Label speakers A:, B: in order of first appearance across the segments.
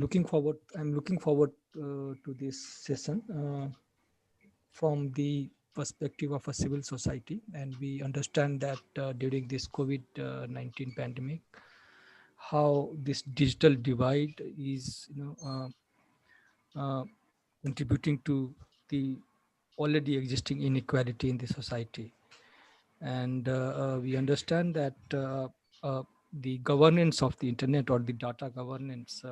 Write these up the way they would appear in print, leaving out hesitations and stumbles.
A: I'm looking forward to this session from the perspective of a civil society, and we understand that during this COVID-19 pandemic, how this digital divide is, contributing to the already existing inequality in the society. And we understand that the governance of the internet, or the data governance,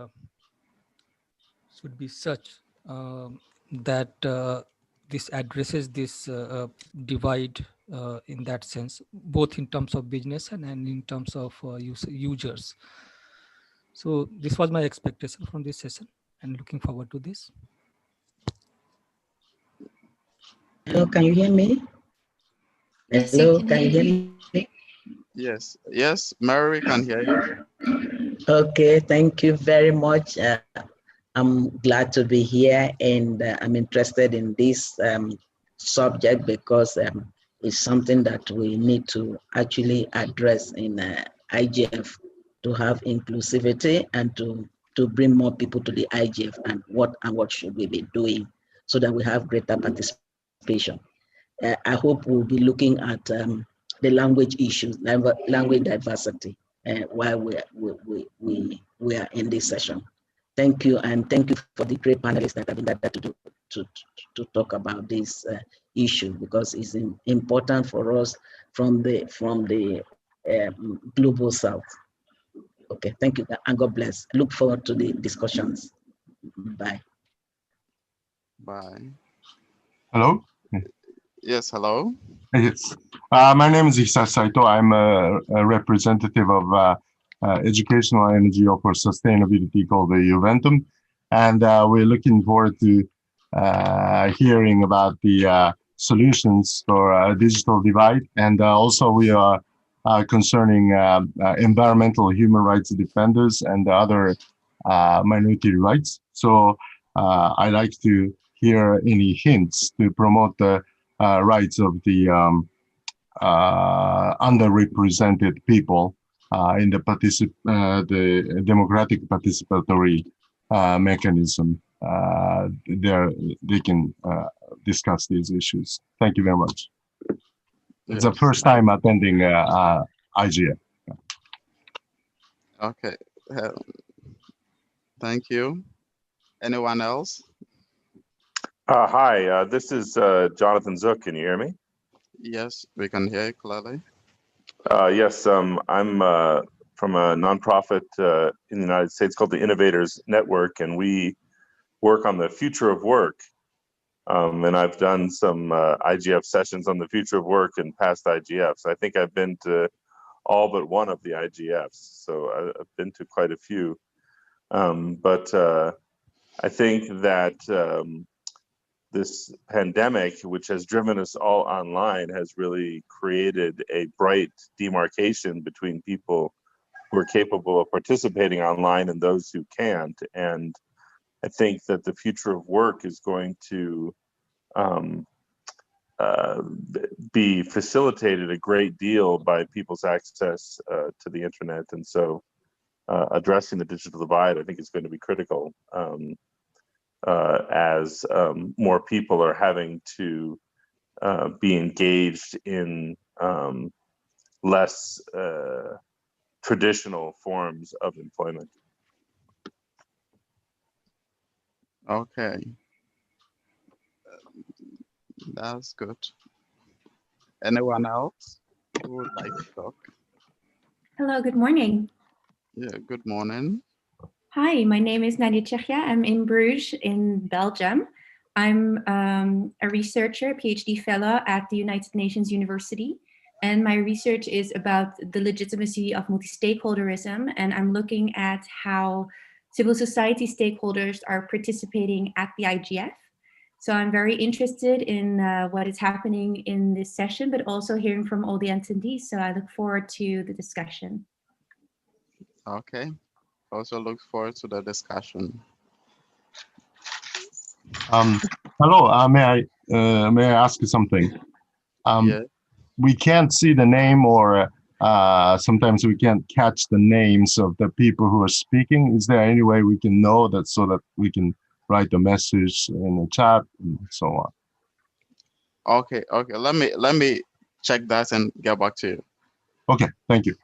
A: should be such that this addresses this divide in that sense, both in terms of business and in terms of users. So this was my expectation from this session, and looking forward to this.
B: Hello, can you hear me?
C: Yes,
B: Hello, can you hear me?
D: Yes, Mary, we can hear you.
B: Okay, thank you very much. I'm glad to be here, and I'm interested in this subject because it's something that we need to actually address in IGF, to have inclusivity and to bring more people to the IGF, and what should we be doing so that we have greater participation. I hope we'll be looking at the language issues, language diversity, while we are in this session. Thank you, and thank you for the great panelists that have been there to talk about this issue, because it's important for us from the global south. Okay, thank you, and God bless. I look forward to the discussions. Bye.
D: Bye.
E: Hello?
D: Yes, hello.
E: Yes. My name is Isa Saito. I'm a representative of educational NGO for sustainability called the Juventum. And we're looking forward to hearing about the solutions for digital divide. And also we are concerning environmental human rights defenders and other minority rights. So I'd like to hear any hints to promote the rights of the underrepresented people in the democratic participatory mechanism. They can discuss these issues. Thank you very much. It's the first time attending IGF.
D: Okay. Thank you. Anyone else?
F: Hi, this is Jonathan Zook. Can you hear me?
D: Yes, we can hear you clearly.
F: Yes, I'm from a nonprofit in the United States called the Innovators Network, and we work on the future of work. And I've done some IGF sessions on the future of work in past IGFs. I think I've been to all but one of the IGFs, so I've been to quite a few. But I think that this pandemic, which has driven us all online, has really created a bright demarcation between people who are capable of participating online and those who can't. And I think that the future of work is going to be facilitated a great deal by people's access to the internet. And so addressing the digital divide, I think, is going to be critical. As more people are having to be engaged in less traditional forms of employment.
D: Okay. That's good. Anyone else who would like to talk?
C: Hello, good morning.
D: Yeah, good morning.
C: Hi, my name is Nadia Chechia. I'm in Bruges in Belgium. I'm a researcher, PhD fellow at the United Nations University. And my research is about the legitimacy of multi-stakeholderism. And I'm looking at how civil society stakeholders are participating at the IGF. So I'm very interested in what is happening in this session, but also hearing from all the attendees. So I look forward to the discussion.
D: Okay. Also look forward to the discussion.
E: Hello, may I ask you something?
D: Yeah.
E: We can't see the name or sometimes we can't catch the names of the people who are speaking. Is there any way we can know that so that we can write a message in the chat and so on?
D: Okay, okay. Let me check that and get back to you.
E: Okay, thank you.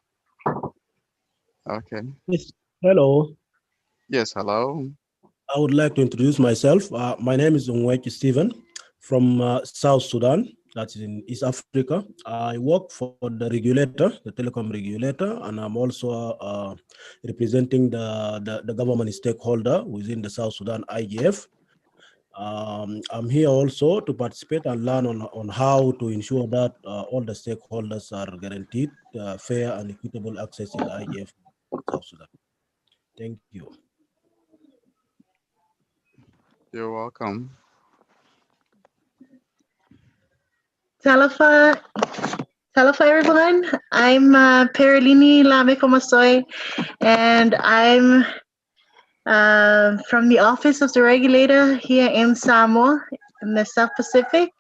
D: Okay.
G: Yes. Hello.
D: Yes, hello.
G: I would like to introduce myself. My name is Onweki Stephen from South Sudan, that's in East Africa. I work for the regulator, the telecom regulator, and I'm also representing the government stakeholder within the South Sudan IGF. I'm here also to participate and learn on how to ensure that all the stakeholders are guaranteed fair and equitable access in the IGF South Sudan. Thank you.
D: You're welcome.
H: Talofa, everyone. I'm Perilini Lamekomasoy, and I'm from the Office of the Regulator here in Samoa, in the South Pacific.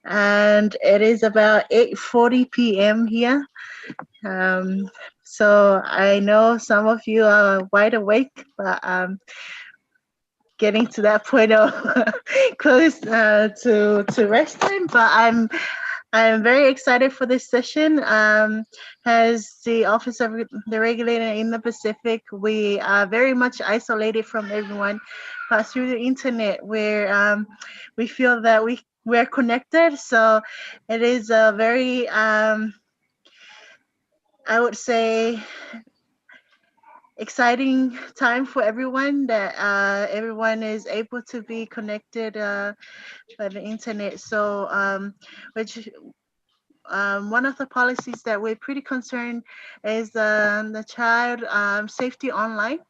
H: And it is about 8:40 p.m. here. So I know some of you are wide awake, but getting to that point of close to rest time. But I'm very excited for this session. As the Office of the Regulator in the Pacific, we are very much isolated from everyone, but through the internet, where we feel that we're connected. So it is a very, I would say, exciting time for everyone, that everyone is able to be connected by the internet. So which one of the policies that we're pretty concerned is the child safety online,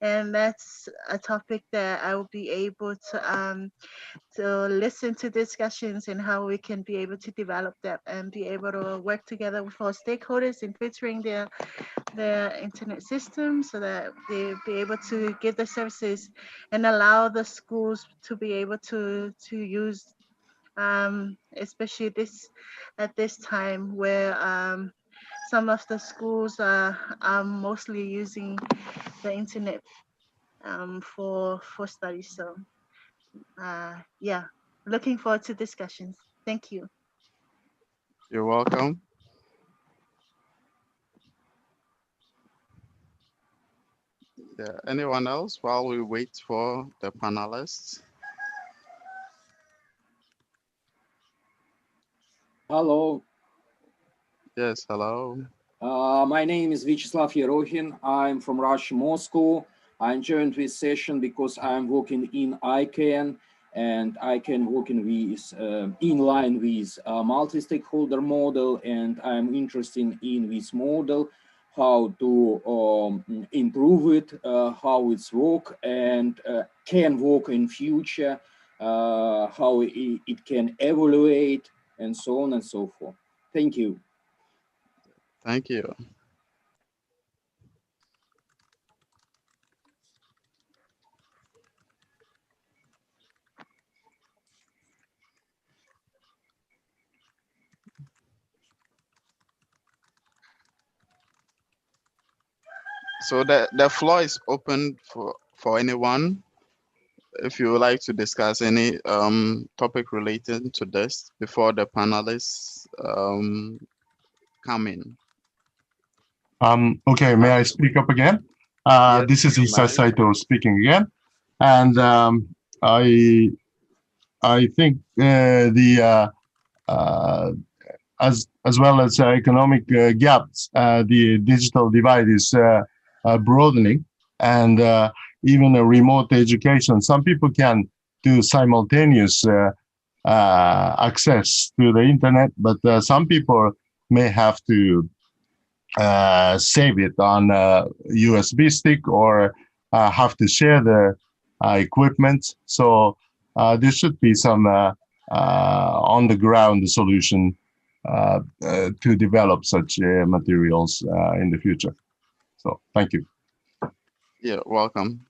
H: and that's a topic that I will be able to listen to discussions and how we can be able to develop that and be able to work together with our stakeholders in filtering their internet system so that they be able to give the services and allow the schools to be able to use, especially at this time where some of the schools are mostly using the internet for studies. So yeah, looking forward to discussions. Thank you.
D: You're welcome. Yeah. Anyone else while we wait for the panelists?
I: Hello.
D: Yes, hello.
I: My name is Vyacheslav Yerohin. I'm from Russia, Moscow. I joined this session because I'm working in ICANN, and ICANN working with in line with a multi-stakeholder model, and I'm interested in this model, how to improve it, how it's work and can work in future, how it can evaluate, and so on and so forth. Thank you.
D: Thank you. So the floor is open for anyone. If you would like to discuss any topic related to this before the panelists come in.
E: Okay, may I speak up again?
D: Yes,
E: This is
D: you
E: Isa
D: may.
E: Saito speaking again. And I think as well as economic gaps, the digital divide is broadening, and even a remote education. Some people can do simultaneous access to the internet, but some people may have to save it on a USB stick or have to share the equipment. So there should be some on the ground solution to develop such materials in the future. So thank you.
D: Yeah, welcome.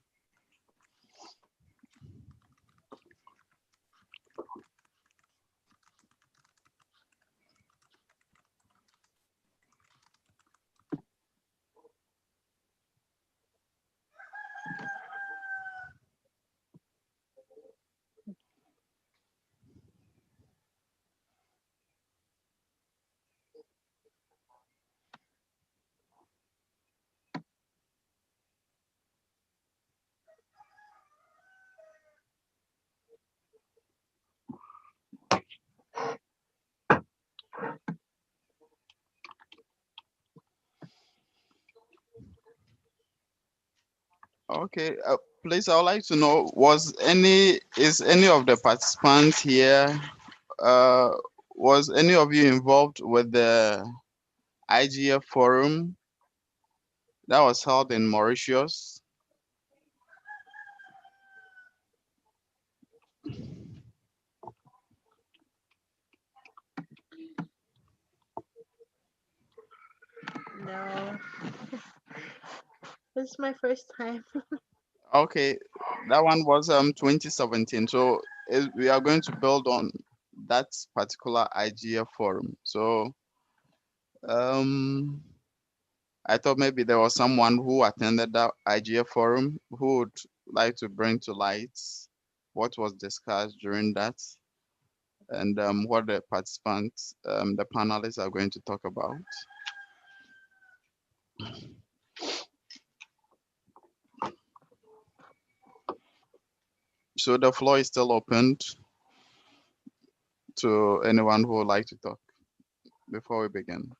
D: Okay, please, I would like to know, is any of the participants here, uh, was any of you involved with the IGF forum that was held in Mauritius?
H: No, this is my first time.
D: Okay, that one was 2017. So we are going to build on that particular IGF forum. So um, I thought maybe there was someone who attended that IGF forum who would like to bring to light what was discussed during that, and what the participants, the panelists are going to talk about. So the floor is still opened to anyone who would like to talk before we begin.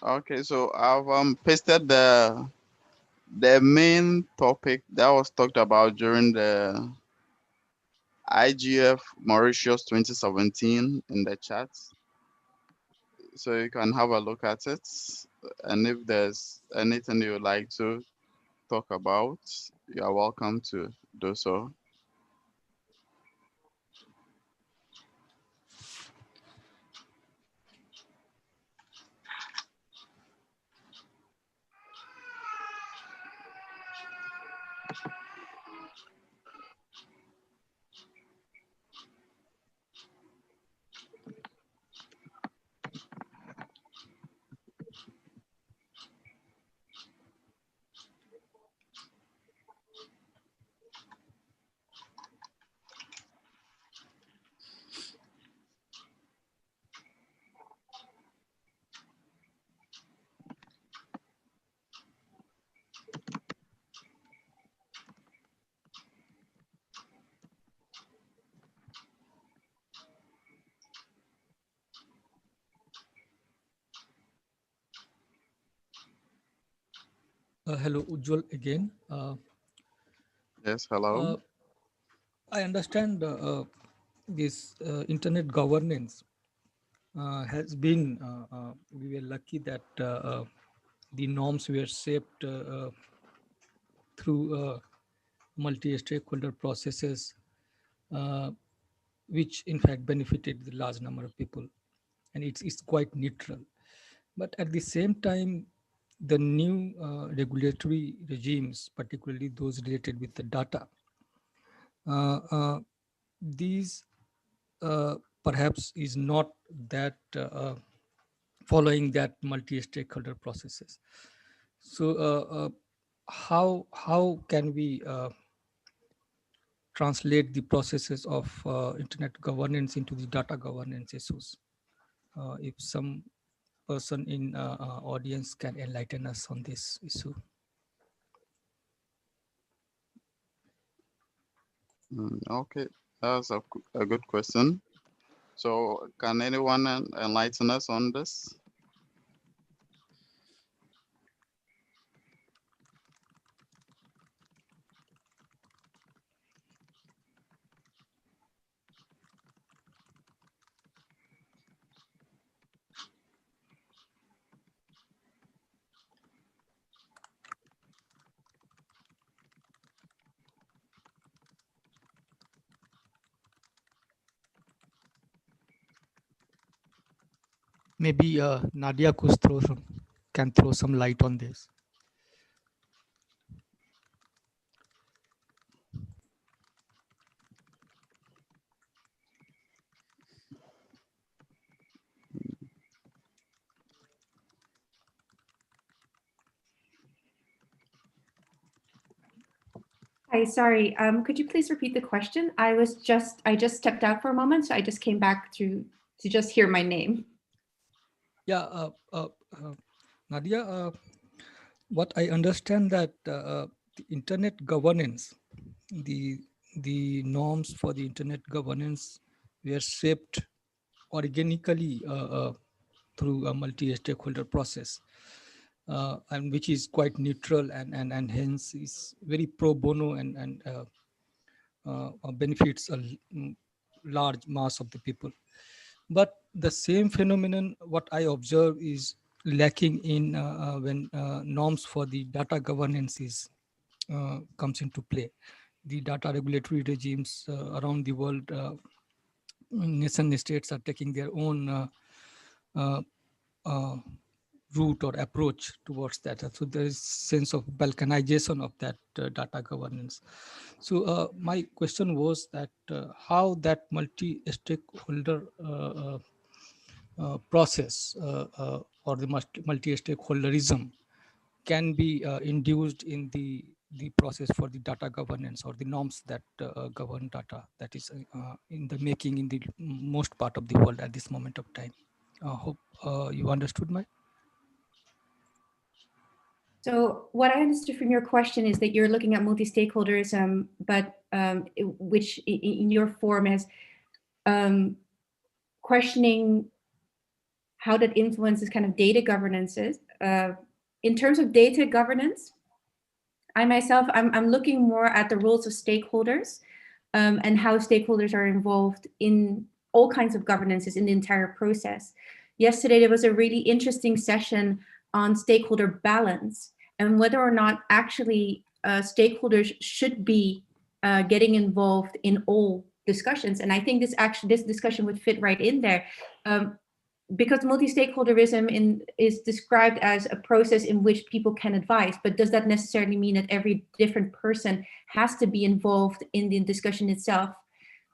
D: Okay, so I've pasted the main topic that was talked about during the IGF Mauritius 2017 in the chat, so you can have a look at it. And if there's anything you would like to talk about, you are welcome to do so.
A: Hello, Ujjwal again.
D: Yes, hello.
A: I understand this internet governance has been, we were lucky that the norms were shaped through multi-stakeholder processes, uh, which in fact benefited the large number of people. And it's quite neutral. But at the same time, the new regulatory regimes, particularly those related with the data, these perhaps is not that following that multi-stakeholder processes. So how can we translate the processes of internet governance into the data governance issues? If some person in audience can enlighten us on this issue.
D: Okay, that's a good question. So can anyone enlighten us on this?
A: Maybe Nadia can throw some light on this.
C: Hi, sorry. Could you please repeat the question? I just stepped out for a moment, so I just came back to just hear my name.
A: Yeah, Nadia, what I understand that the internet governance, the norms for the internet governance were shaped organically through a multi-stakeholder process, and which is quite neutral and hence is very pro bono and benefits a large mass of the people. But the same phenomenon, what I observe, is lacking in when norms for the data governance comes into play. The data regulatory regimes around the world, nation states are taking their own uh, uh, route or approach towards that. So there is sense of balkanization of that data governance. So my question was that how that multi-stakeholder process or the multi-stakeholderism can be induced in the process for the data governance or the norms that govern data that is in the making in the most part of the world at this moment of time. Hope you understood my.
C: So what I understood from your question is that you're looking at multi-stakeholderism, but which in your form is questioning how that influences kind of data governances. In terms of data governance, I myself, I'm looking more at the roles of stakeholders and how stakeholders are involved in all kinds of governances in the entire process. Yesterday, there was a really interesting session on stakeholder balance and whether or not actually stakeholders should be getting involved in all discussions. And I think this discussion would fit right in there. Because multi-stakeholderism is described as a process in which people can advise, but does that necessarily mean that every different person has to be involved in the discussion itself?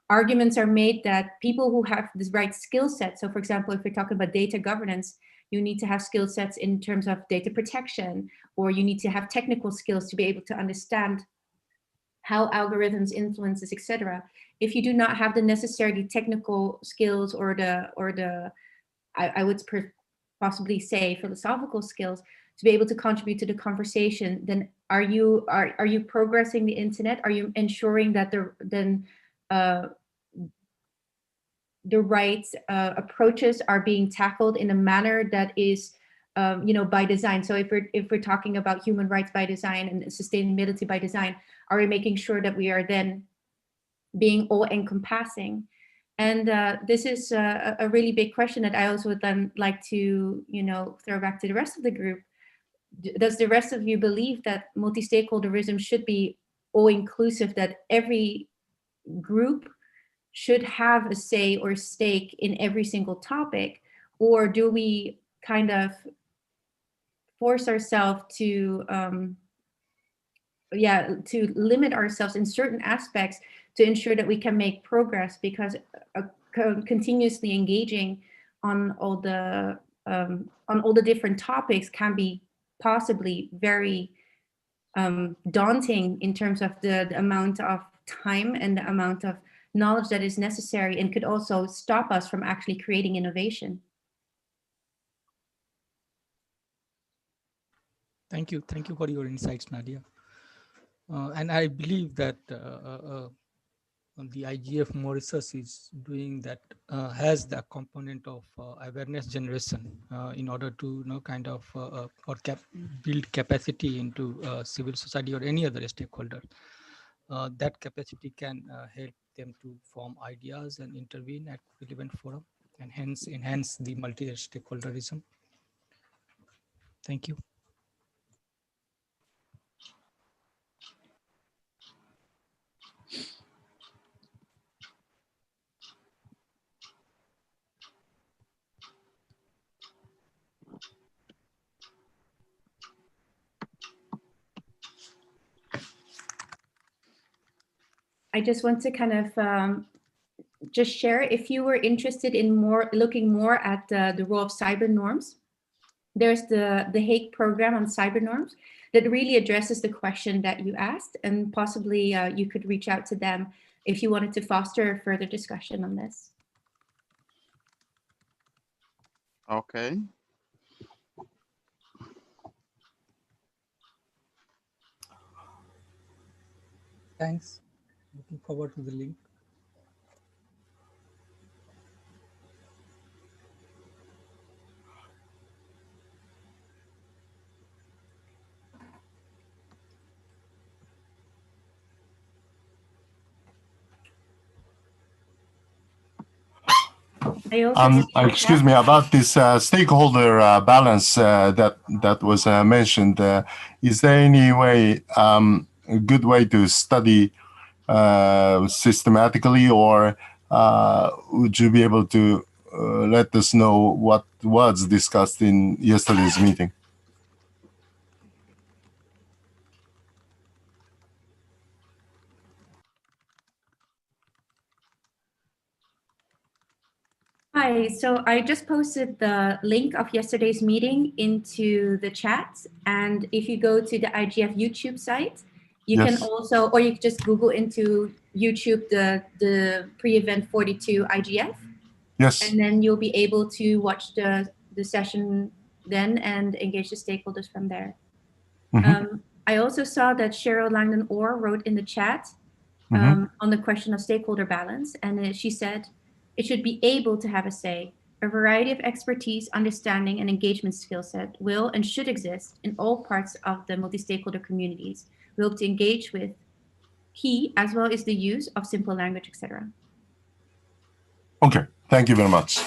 C: Arguments are made that people who have the right skill set, so for example, if we're talking about data governance, you need to have skill sets in terms of data protection, or you need to have technical skills to be able to understand how algorithms influences, etc. If you do not have the necessary technical skills or the I would possibly say philosophical skills to be able to contribute to the conversation, then are you progressing the internet? Are you ensuring that the right approaches are being tackled in a manner that is by design? So if we're talking about human rights by design and sustainability by design, are we making sure that we are then being all encompassing? And this is a really big question that I also would then like to, throw back to the rest of the group. Does the rest of you believe that multi-stakeholderism should be all inclusive, that every group should have a say or stake in every single topic? Or do we kind of force ourselves to, to limit ourselves in certain aspects to ensure that we can make progress? Because continuously engaging on all the different topics can be possibly very daunting in terms of the amount of time and the amount of knowledge that is necessary, and could also stop us from actually creating innovation.
A: Thank you for your insights, Nadia. And I believe that the IGF Mauritius is doing that, has the component of awareness generation in order to kind of build capacity into civil society or any other stakeholder. That capacity can help them to form ideas and intervene at relevant forum, and hence enhance the multi-stakeholderism. Thank you.
C: I just want to kind of just share, if you were interested in looking more at the role of cyber norms, there's the Hague program on cyber norms that really addresses the question that you asked, and possibly you could reach out to them if you wanted to foster further discussion on this.
D: Okay.
A: Thanks. Looking forward to the link.
E: Excuse me, about this stakeholder balance that was mentioned. Is there any way, a good way to study systematically, or would you be able to let us know what was discussed in yesterday's meeting?
C: Hi, so I just posted the link of yesterday's meeting into the chat. And if you go to the IGF YouTube site, you can also, or you can just Google into YouTube the pre-event 42 IGF.
E: Yes.
C: And then you'll be able to watch the session then and engage the stakeholders from there. I also saw that Cheryl Langdon-Orr wrote in the chat on the question of stakeholder balance. And she said, it should be able to have a say. A variety of expertise, understanding, and engagement skill set will and should exist in all parts of the multi-stakeholder communities. We hope to engage with key as well as the use of simple language, etc.
E: Okay, thank you very much.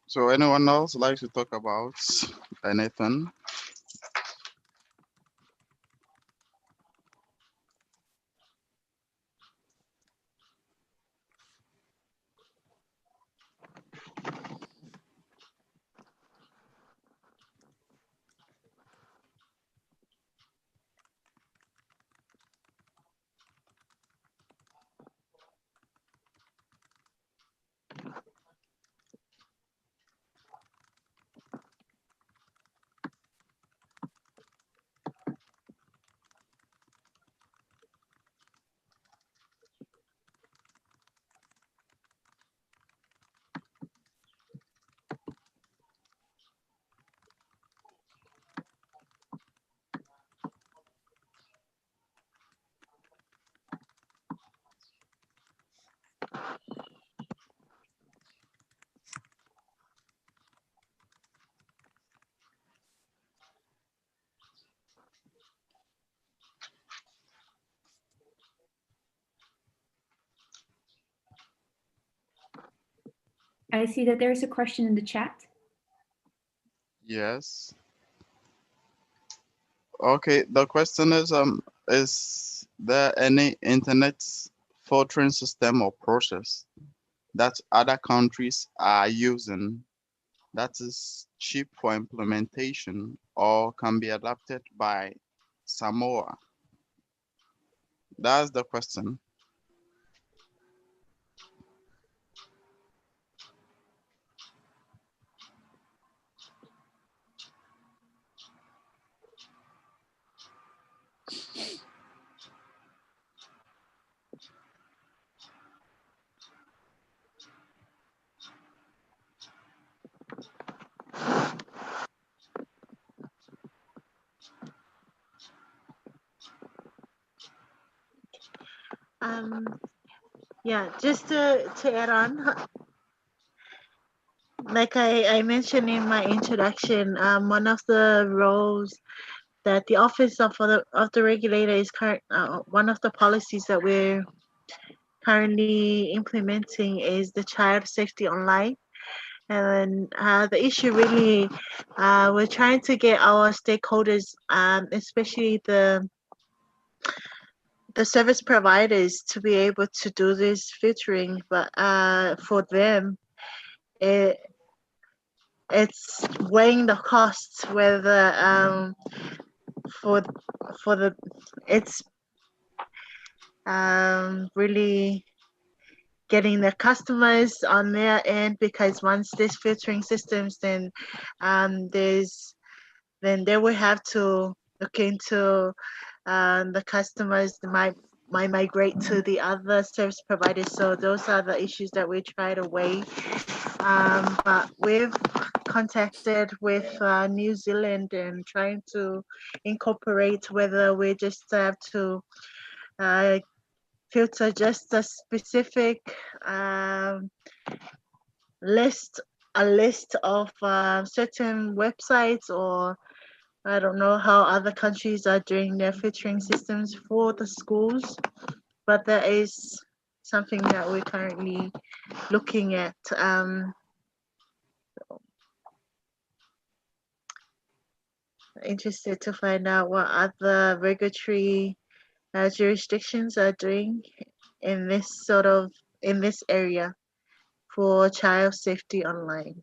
D: So anyone else like to talk about anything?
C: I see that there's a question in the chat.
D: Yes. Okay, the question is there any internet filtering system or process that other countries are using that is cheap for implementation or can be adapted by Samoa? That's the question.
H: Yeah, just to add on, like I mentioned in my introduction, one of the roles that the office of the regulator is one of the policies that we're currently implementing is the child safety online. And the issue really, we're trying to get our stakeholders, especially the service providers, to be able to do this filtering. But for them, it, it's weighing the costs whether for for the it's really getting the customers on their end, because once there's filtering systems, then they will have to look into the customers that might migrate to the other service providers. So those are the issues that we try to weigh. But we've contacted with New Zealand and trying to incorporate whether we just have to filter just a specific list of certain websites, or I don't know how other countries are doing their filtering systems for the schools, but that is something that we're currently looking at. Interested to find out what other regulatory jurisdictions are doing in this area for child safety online.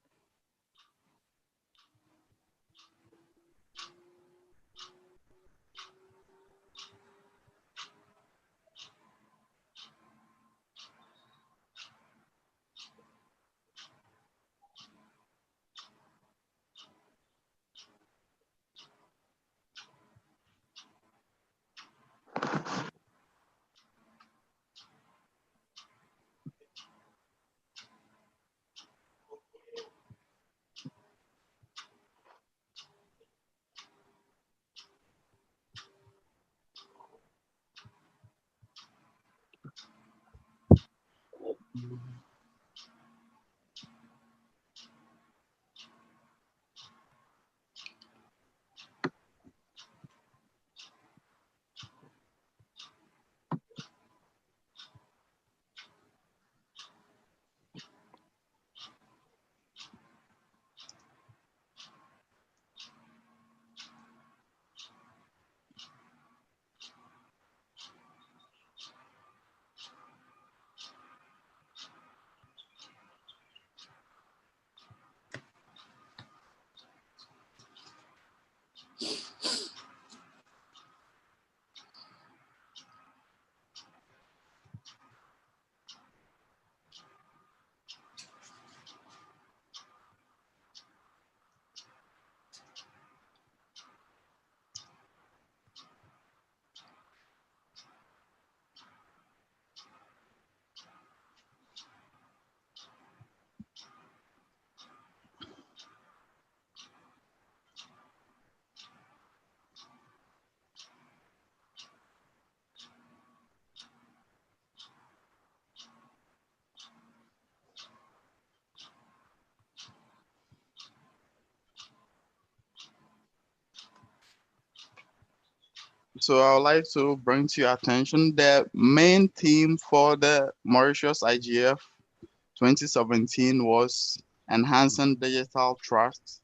D: So I would like to bring to your attention the main theme for the Mauritius IGF 2017 was enhancing digital trust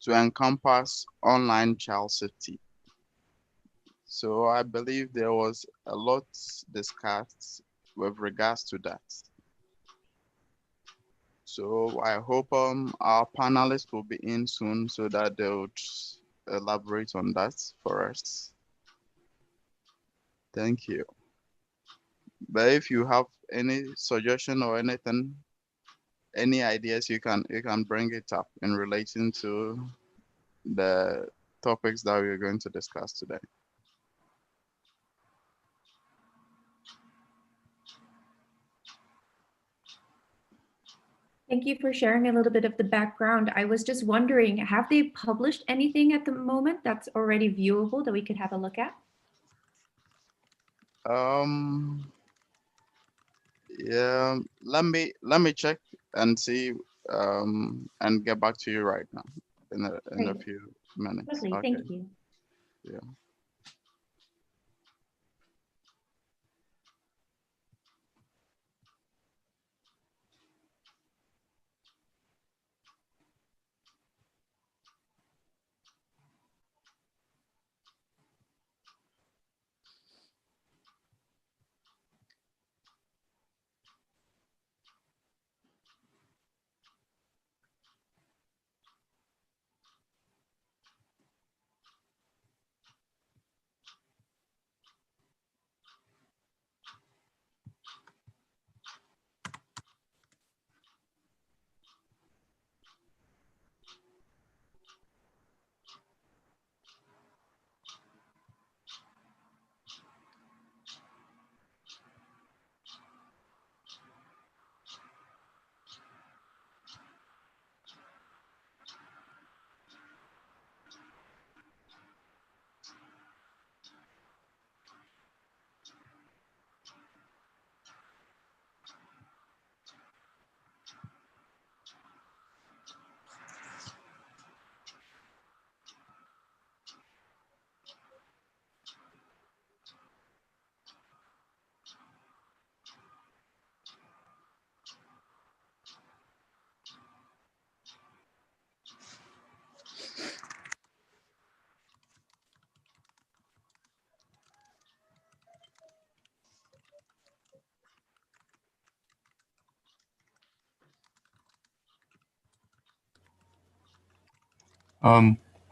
D: to encompass online child safety. So I believe there was a lot discussed with regards to that. So I hope our panelists will be in soon so that they would elaborate on that for us. Thank you. But if you have any suggestion or anything, any ideas, you can bring it up in relation to the topics that we're going to discuss today.
C: Thank you for sharing a little bit of the background. I was just wondering, have they published anything at the moment that's already viewable that we could have a look at?
D: Yeah, let me check and see, and get back to you right now in a
C: Great.
D: few minutes.
C: Lovely.
D: Okay.
C: Thank you.
D: Yeah.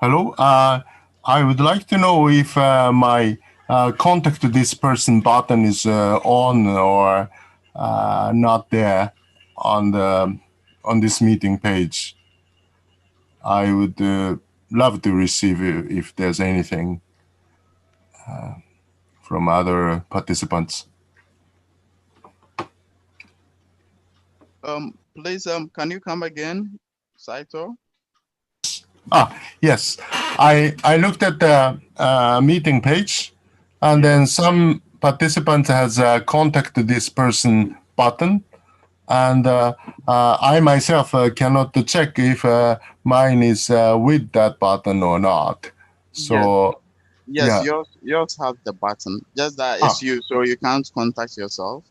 E: Hello. I would like to know if my contact this person button is on or not there on the on this meeting page. I would love to receive if there's anything from other participants.
D: Please, can you come again, Saito?
E: Yes. I looked at the meeting page, and then some participant has contacted this person button, and I myself cannot check if mine is with that button or not.
D: Yes.
E: So
D: Yes,
E: yeah.
D: yours have the button. Just that
E: Ah,
D: it's you, so you can't contact yourself.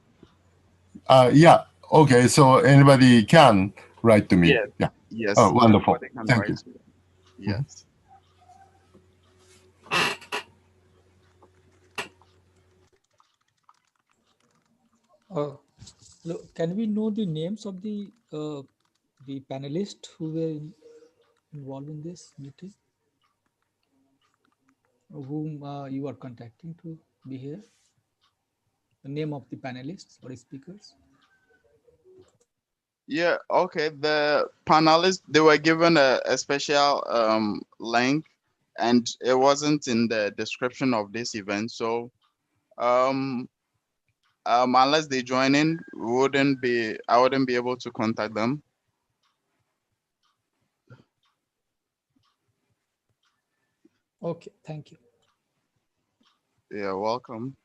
E: yeah. Okay. So anybody can write to me.
D: Yes.
E: Yeah.
D: Yes,
E: Oh, wonderful.
D: anybody can
E: Thank you.
D: write to you. Yes.
A: Look, can we know the names of the panelists who were involved in this meeting, whom you are contacting to be here? The name of the panelists or speakers?
D: Yeah, okay. The panelists, they were given a special link, and it wasn't in the description of this event. So um unless they join in, I wouldn't be able to contact them.
A: Okay, thank you.
D: You're welcome.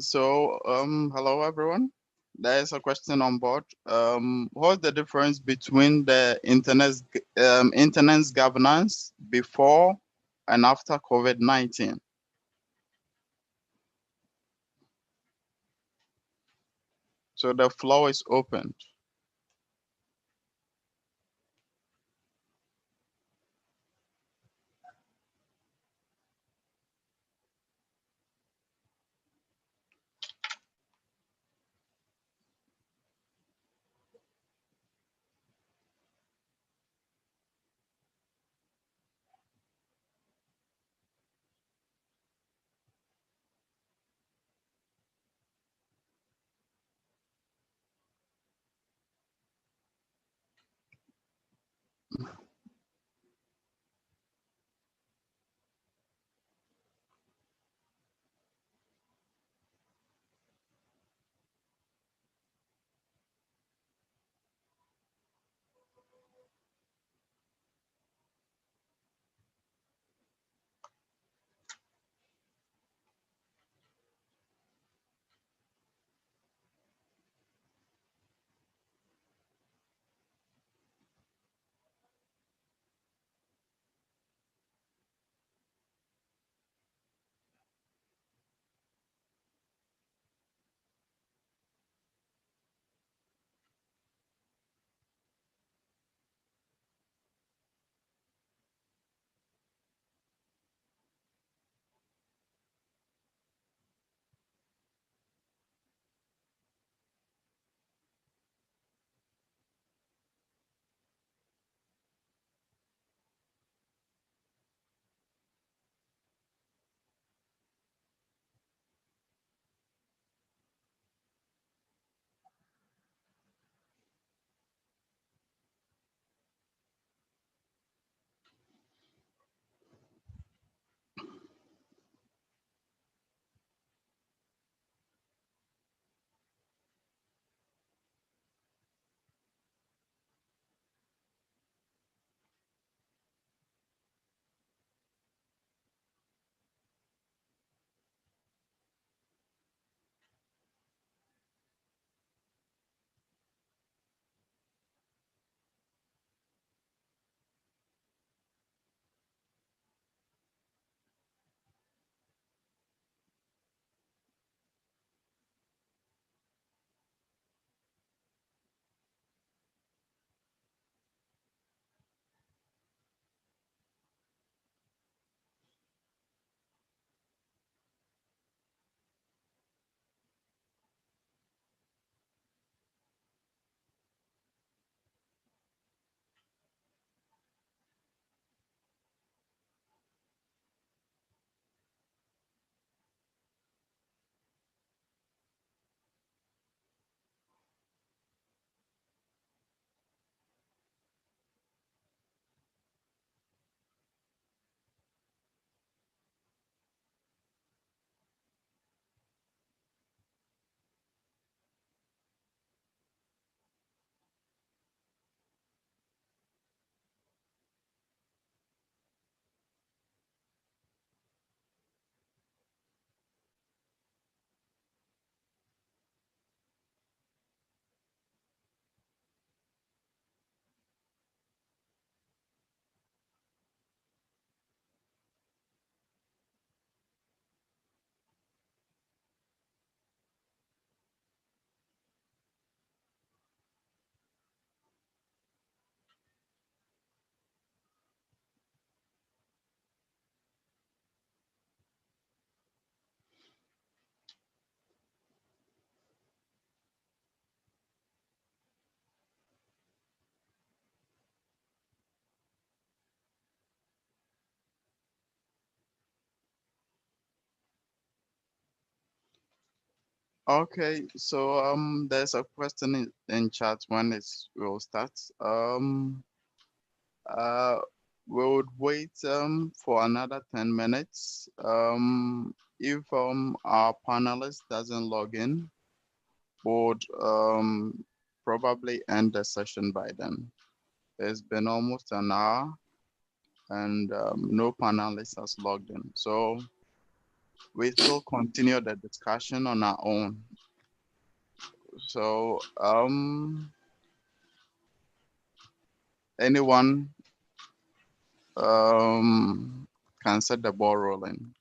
D: So, hello everyone. There is a question on board. What's the difference between the internet's governance before and after COVID-19? So the floor is open. Okay, so there's a question in chat when it will start. Uh, we would wait for another 10 minutes. If our panelist doesn't log in, would probably end the session by then. It's been almost an hour and no panelist has logged in. So we still continue the discussion on our own. So anyone can set the ball rolling.